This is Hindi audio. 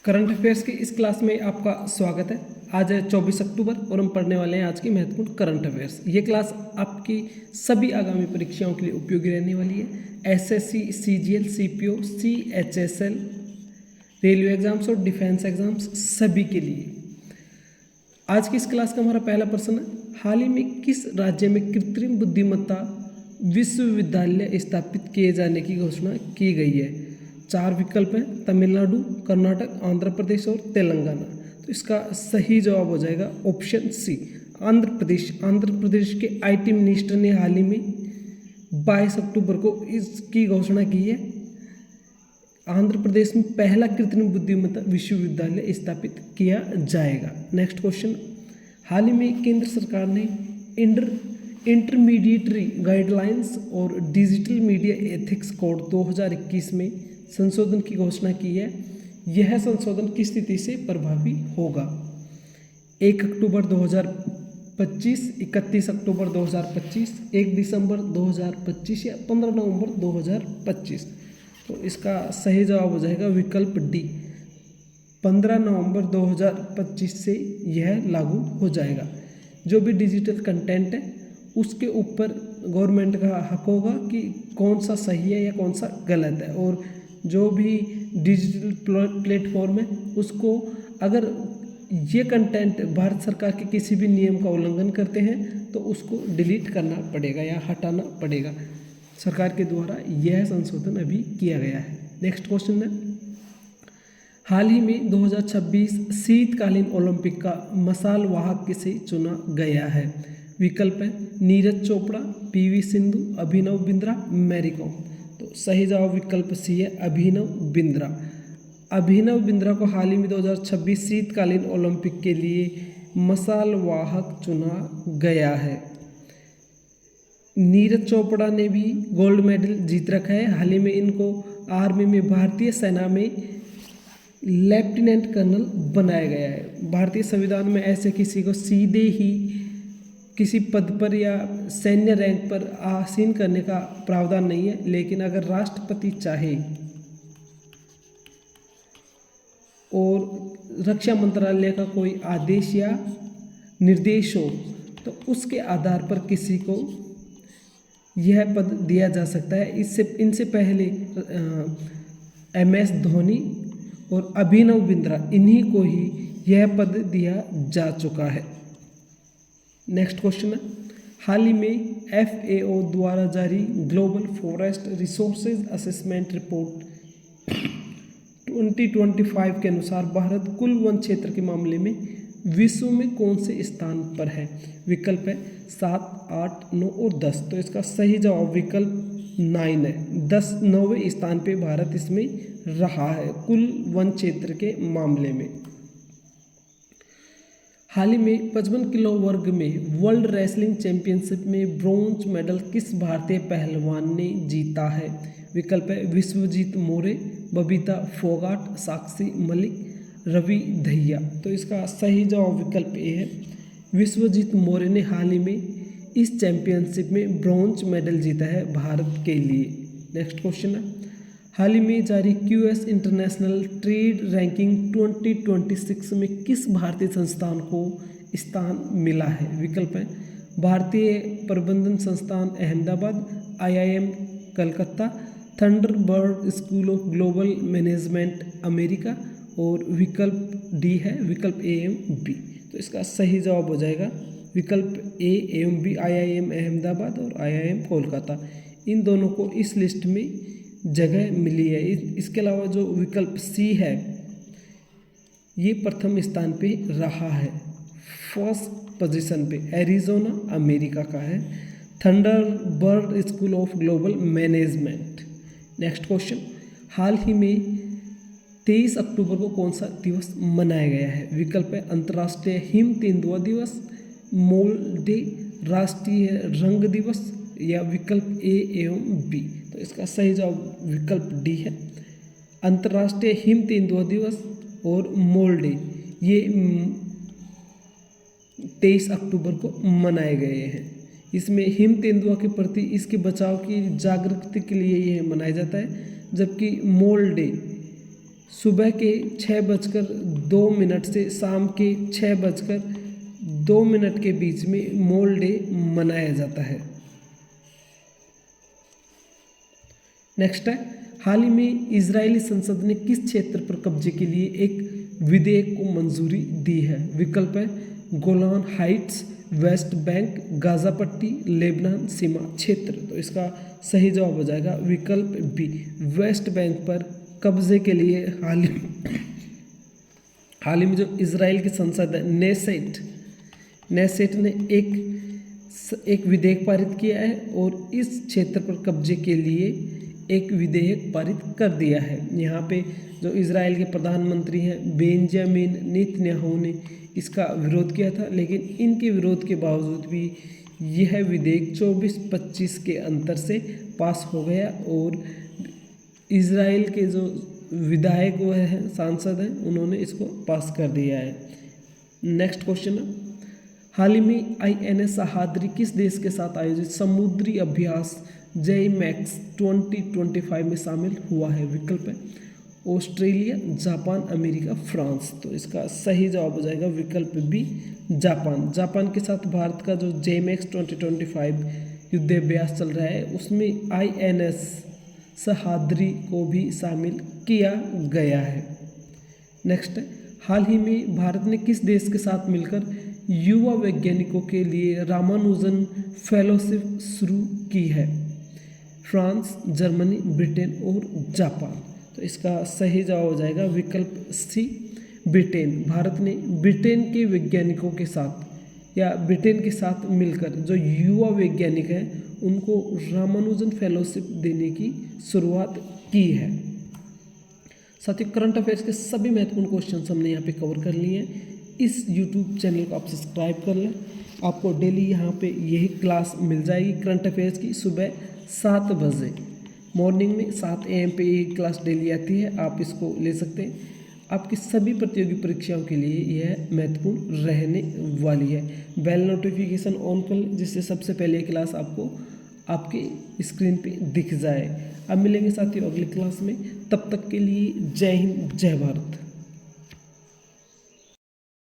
करंट अफेयर्स की इस क्लास में आपका स्वागत है। आज है 24 अक्टूबर और हम पढ़ने वाले हैं आज की महत्वपूर्ण करंट अफेयर्स। ये क्लास आपकी सभी आगामी परीक्षाओं के लिए उपयोगी रहने वाली है। SSC, CGL, CPO, CHSL, railway exams और डिफेंस एग्जाम्स सभी के लिए। आज की इस क्लास का हमारा पहला प्रश्न है, हाल ही में किस राज्य में कृत्रिम बुद्धिमत्ता विश्वविद्यालय स्थापित किए जाने की घोषणा की गई है? 4 विकल्प हैं, तमिलनाडु, कर्नाटक, आंध्र प्रदेश और तेलंगाना। तो इसका सही जवाब हो जाएगा ऑप्शन सी, आंध्र प्रदेश। आंध्र प्रदेश के आईटी मिनिस्टर ने हाल ही में 22 अक्टूबर को इसकी घोषणा की है। आंध्र प्रदेश में पहला कृत्रिम बुद्धिमत्ता विश्वविद्यालय स्थापित किया जाएगा। नेक्स्ट क्वेश्चन, हाल ही में केंद्र सरकार ने इंटरमीडिएटरी गाइडलाइंस और डिजिटल मीडिया एथिक्स कोड 2021 में संशोधन की घोषणा की है। यह संशोधन किस तिथि से प्रभावी होगा? 1 अक्टूबर 2025, 31 अक्टूबर 2025, 1 दिसंबर 2025 या 15 नवंबर 2025। तो इसका सही जवाब हो जाएगा विकल्प डी, 15 नवंबर 2025 से यह लागू हो जाएगा। जो भी डिजिटल कंटेंट है उसके ऊपर गवर्नमेंट का हक होगा कि कौन सा सही है या कौन सा गलत है, और जो भी डिजिटल प्लेटफॉर्म है उसको अगर ये कंटेंट भारत सरकार के किसी भी नियम का उल्लंघन करते हैं तो उसको डिलीट करना पड़ेगा या हटाना पड़ेगा। सरकार के द्वारा यह संशोधन अभी किया गया है। नेक्स्ट क्वेश्चन है, हाल ही में 2026 शीतकालीन ओलंपिक का मशाल वाहक किसे चुना गया है? विकल्प है Neeraj Chopra, PV Sindhu, Abhinav Bindra, Mary com. तो सही जवाब विकल्प सी है, अभिनव बिंद्रा। अभिनव बिंद्रा को हाल ही में 2026 शीतकालीन ओलंपिक के लिए मशाल वाहक चुना गया है। नीरज चोपड़ा ने भी गोल्ड मेडल जीत रखा है। हाल ही में इनको आर्मी में भारतीय सेना में लेफ्टिनेंट कर्नल बनाया गया है। भारतीय संविधान में ऐसे किसी को सीधे ही किसी पद पर या सैन्य रैंक पर आसीन करने का प्रावधान नहीं है, लेकिन अगर राष्ट्रपति चाहे और रक्षा मंत्रालय का कोई आदेश या निर्देश हो तो उसके आधार पर किसी को यह पद दिया जा सकता है। इनसे पहले MS धोनी और अभिनव बिंद्रा, इन्हीं को ही यह पद दिया जा चुका है। नेक्स्ट क्वेश्चन है, हाल ही में FAO द्वारा जारी global forest resources assessment report 2025 के अनुसार भारत कुल वन क्षेत्र के मामले में विश्व में कौन से स्थान पर है? विकल्प है 7, 8, 9 और 10। तो इसका सही जवाब विकल्प 9 है, 9वें स्थान पे भारत इसमें रहा है कुल वन क्षेत्र के मामले में। हाल ही में 55 किलो वर्ग में वर्ल्ड रेसलिंग चैंपियनशिप में ब्रॉन्ज मेडल किस भारतीय पहलवान ने जीता है? विकल्प है विश्वजीत मोरे, बबीता फोगाट, साक्षी मलिक, रवि दहिया। तो इसका सही जवाब विकल्प ए है, विश्वजीत मोरे ने हाल ही में इस चैंपियनशिप में ब्रॉन्ज मेडल जीता है भारत के लिए। नेक्स्ट क्वेश्चन है, हाल ही में जारी QS इंटरनेशनल ट्रेड रैंकिंग 2026 में किस भारतीय संस्थान को स्थान मिला है? विकल्प है भारतीय प्रबंधन संस्थान Ahmedabad, IIM Calcutta, Thunderbird School of Global management America, और विकल्प डी है विकल्प A एवं B। तो इसका सही जवाब हो जाएगा विकल्प A एवं B, IIM अहमदाबाद और IIM कोलकाता। इन दोनों को इस लिस्ट में जगह मिली है। इसके अलावा जो विकल्प C है ये प्रथम स्थान पे रहा है, फर्स्ट पोजीशन पे एरिजोना अमेरिका का है, Thunderbird School of Global Management. Next question, हाल ही में 23 अक्टूबर को कौन सा दिवस मनाया गया है? विकल्प है अंतर्राष्ट्रीय हिम तेंदुआ दिवस, मोल डे, राष्ट्रीय रंग दिवस, या विकल्प A एवं B। तो इसका सही जवाब विकल्प डी है, अंतर्राष्ट्रीय हिम तेंदुआ दिवस और मोल डे ये 23 अक्टूबर को मनाए गए हैं। इसमें हिम तेंदुआ के प्रति इसके बचाव की जागरूकता के लिए यह मनाया जाता है, जबकि मोल डे सुबह के 6:02 से शाम के 6:02 के बीच में मॉल डे मनाया जाता है। नेक्स्ट है, हाल ही में इजरायली संसद ने किस क्षेत्र पर कब्जे के लिए एक विधेयक को मंजूरी दी है? विकल्प है Golan Heights, West Bank, Gaza पट्टी, लेबनान सीमा क्षेत्र। तो इसका सही जवाब हो जाएगा विकल्प बी, वेस्ट बैंक पर कब्जे के लिए हाल ही में जो इजराइल की संसद है नेसेट ने एक विधेयक पारित किया है और इस क्षेत्र पर कब्जे के लिए एक विधेयक पारित कर दिया है। यहाँ पे जो इजराइल के प्रधानमंत्री हैं बेंजामिन नेतन्याहू ने इसका विरोध किया था, लेकिन इनके विरोध के बावजूद भी यह विधेयक 24-25 के अंतर से पास हो गया और इजराइल के जो विधायक वह हैं सांसद हैं उन्होंने इसको पास कर दिया है। नेक्स्ट क्वेश्चन है, हाल ही में INS सहाद्री किस देश के साथ आयोजित समुद्री अभ्यास JMAX 2025 में शामिल हुआ है? विकल्प है ऑस्ट्रेलिया, जापान, अमेरिका, फ्रांस। तो इसका सही जवाब हो जाएगा विकल्प बी, जापान। जापान के साथ भारत का जो JMAX 2025 युद्धाभ्यास चल रहा है उसमें INS सहाद्री को भी शामिल किया गया है। नेक्स्ट है, हाल ही में भारत ने किस देश के साथ मिलकर युवा वैज्ञानिकों के लिए रामानुजन फेलोशिप शुरू की है? फ्रांस, जर्मनी, ब्रिटेन और जापान। तो इसका सही जवाब हो जाएगा विकल्प सी, ब्रिटेन। भारत ने ब्रिटेन के वैज्ञानिकों के साथ या ब्रिटेन के साथ मिलकर जो युवा वैज्ञानिक हैं उनको रामानुजन फेलोशिप देने की शुरुआत की है। साथियों, करंट अफेयर्स के सभी महत्वपूर्ण क्वेश्चन हमने यहाँ पे कवर कर लिए हैं। इस यूट्यूब चैनल को आप सब्सक्राइब कर लें, आपको डेली यहाँ पे यही क्लास मिल जाएगी करंट अफेयर्स की। सुबह 7 बजे मॉर्निंग में 7 AM पे ये क्लास डेली आती है, आप इसको ले सकते हैं। आपकी सभी प्रतियोगी परीक्षाओं के लिए यह महत्वपूर्ण रहने वाली है। बेल नोटिफिकेशन ऑन कर लें जिससे सबसे पहले क्लास आपको आपके स्क्रीन पे दिख जाए। अब मिलेंगे साथियों अगली क्लास में, तब तक के लिए जय हिंद, जय भारत।